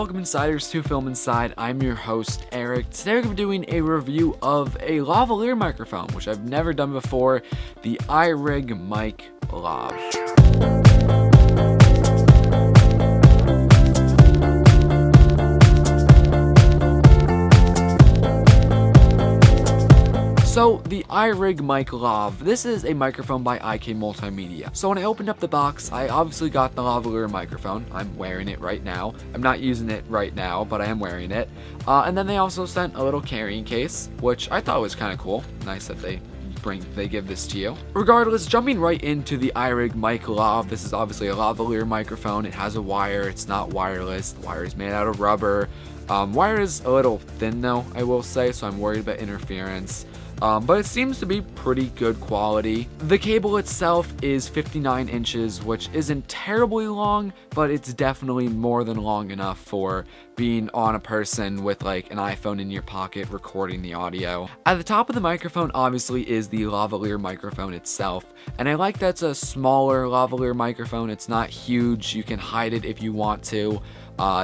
Welcome insiders to Film Inside. I'm your host Eric. Today we're going to be doing a review of a lavalier microphone, which I've never done before, the iRig Mic Lav. So, the iRig Mic Lav, this is a microphone by IK Multimedia. So when I opened up the box, I obviously got the lavalier microphone. I'm wearing it right now. I'm not using it right now, but I am wearing it. And then they also sent a little carrying case, which I thought was kind of cool. Nice that they give this to you. Regardless, jumping right into the iRig Mic Lav, this is obviously a lavalier microphone. It has a wire, it's not wireless. The wire is made out of rubber. Wire is a little thin though, I will say, so I'm worried about interference. But it seems to be pretty good quality. The cable itself is 59 inches, which isn't terribly long, but it's definitely more than long enough for being on a person with like an iPhone in your pocket recording the audio. At the top of the microphone obviously is the lavalier microphone itself, and I like that's a smaller lavalier microphone. It's not huge, you can hide it if you want to.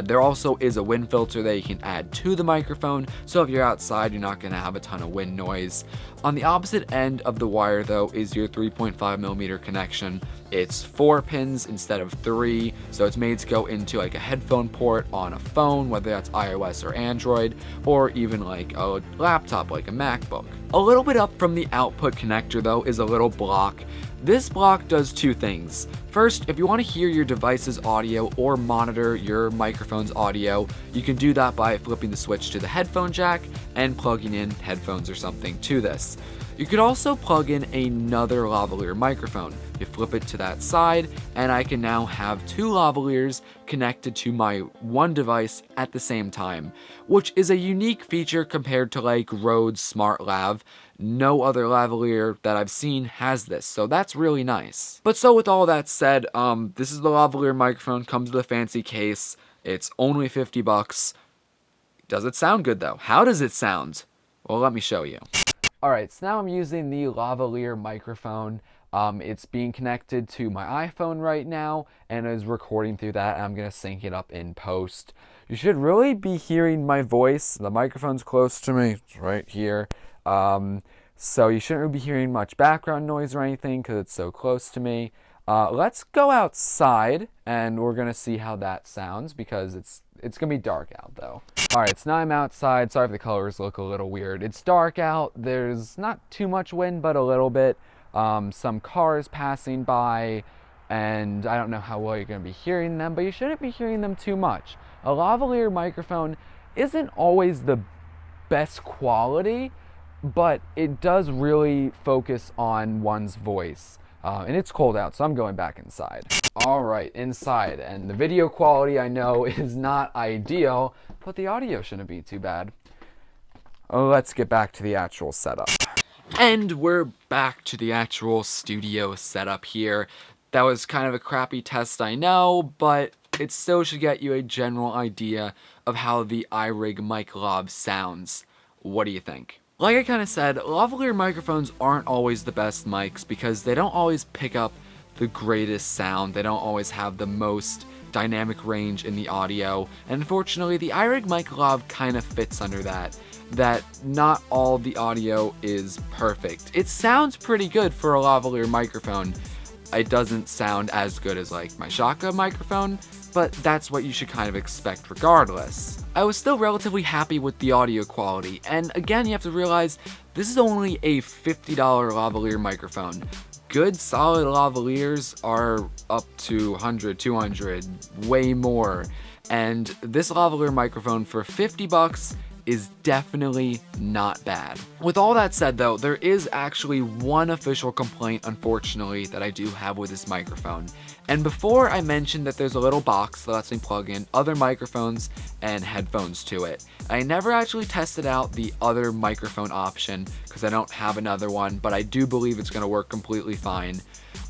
There also is a wind filter that you can add to the microphone, so if you're outside, you're not going to have a ton of wind noise. On the opposite end of the wire, though, is your 3.5mm connection. It's 4 pins instead of 3, so it's made to go into like a headphone port on a phone, whether that's iOS or Android, or even like a laptop like a MacBook. A little bit up from the output connector, though, is a little block. This block does two things. First, if you want to hear your device's audio or monitor your microphone's audio, you can do that by flipping the switch to the headphone jack and plugging in headphones or something to this. You could also plug in another lavalier microphone. You flip it to that side, and I can now have two lavaliers connected to my one device at the same time, which is a unique feature compared to like Rode's Smart Lav. No other lavalier that I've seen has this, so that's really nice. But so with all that said, this is the lavalier microphone, comes with a fancy case. It's only 50 bucks. Does it sound good though? How does it sound? Well, let me show you. Alright, so now I'm using the lavalier microphone. It's being connected to my iPhone right now and is recording through that. I'm going to sync it up in post. You should really be hearing my voice. The microphone's close to me. It's right here. So you shouldn't be hearing much background noise or anything because it's so close to me. Let's go outside and we're going to see how that sounds because it's going to be dark out though. Alright, so now I'm outside. Sorry if the colors look a little weird. It's dark out. There's not too much wind, but a little bit. Some cars passing by, and I don't know how well you're going to be hearing them, but you shouldn't be hearing them too much. A lavalier microphone isn't always the best quality, but it does really focus on one's voice. And it's cold out, so I'm going back inside. Alright, inside, and the video quality I know is not ideal, but the audio shouldn't be too bad. Let's get back to the actual setup. And we're back to the actual studio setup here. That was kind of a crappy test, I know, but it still should get you a general idea of how the iRig Mic Lav sounds. What do you think? Like I kind of said, lavalier microphones aren't always the best mics because they don't always pick up the greatest sound. They don't always have the most dynamic range in the audio. And unfortunately, the iRig Mic Lav kind of fits under that not all the audio is perfect. It sounds pretty good for a lavalier microphone. It doesn't sound as good as like my shotgun microphone, but that's what you should kind of expect regardless. I was still relatively happy with the audio quality, and again, you have to realize this is only a $50 lavalier microphone. Good solid lavaliers are up to 100, 200, way more, and this lavalier microphone for 50 bucks is definitely not bad. With all that said though, there is actually one official complaint, unfortunately, that I do have with this microphone. And before I mentioned that there's a little box that lets me plug in other microphones and headphones to it. I never actually tested out the other microphone option because I don't have another one, but I do believe it's gonna work completely fine.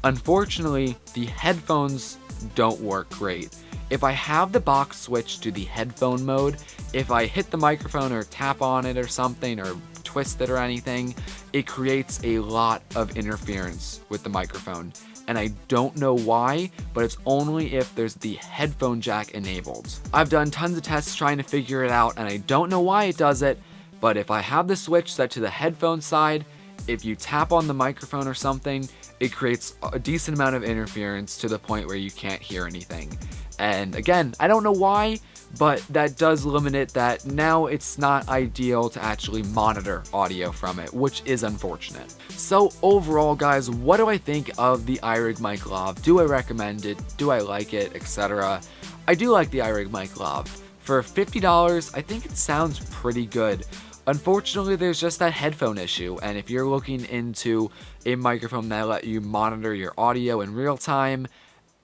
Unfortunately, the headphones don't work great. If I have the box switched to the headphone mode, if I hit the microphone or tap on it or something or twist it or anything, it creates a lot of interference with the microphone. and I don't know why, but it's only if there's the headphone jack enabled. I've done tons of tests trying to figure it out, and I don't know why it does it, but if I have the switch set to the headphone side, if you tap on the microphone or something, it creates a decent amount of interference to the point where you can't hear anything. And again, I don't know why, but that does limit it, that now it's not ideal to actually monitor audio from it, which is unfortunate. So overall, guys, what do I think of the iRig Mic Lav? Do I recommend it? Do I like it, etc.? I do like the iRig Mic Lav. For $50, I think it sounds pretty good. Unfortunately, there's just that headphone issue, and if you're looking into a microphone that let you monitor your audio in real time,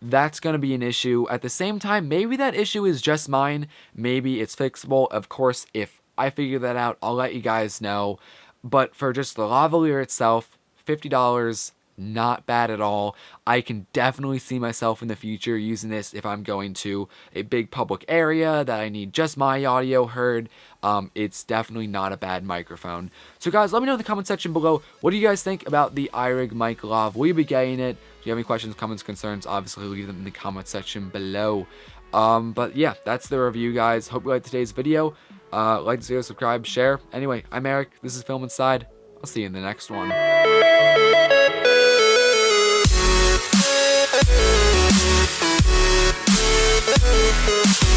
that's going to be an issue. At the same time, maybe that issue is just mine. Maybe it's fixable. Of course, if I figure that out, I'll let you guys know. But for just the lavalier itself, $50, not bad at all. I can definitely see myself in the future using this if I'm going to a big public area that I need just my audio heard. It's definitely not a bad microphone. So guys, let me know in the comment section below, what do you guys think about the iRig Mic Lav? Will you be getting it? Do you have any questions, comments, concerns? Obviously, leave them in the comment section below. But yeah, that's the review, guys. Hope you liked today's video. Like this video, subscribe, share. Anyway, I'm Eric. This is Film Inside. I'll see you in the next one. We'll be right back.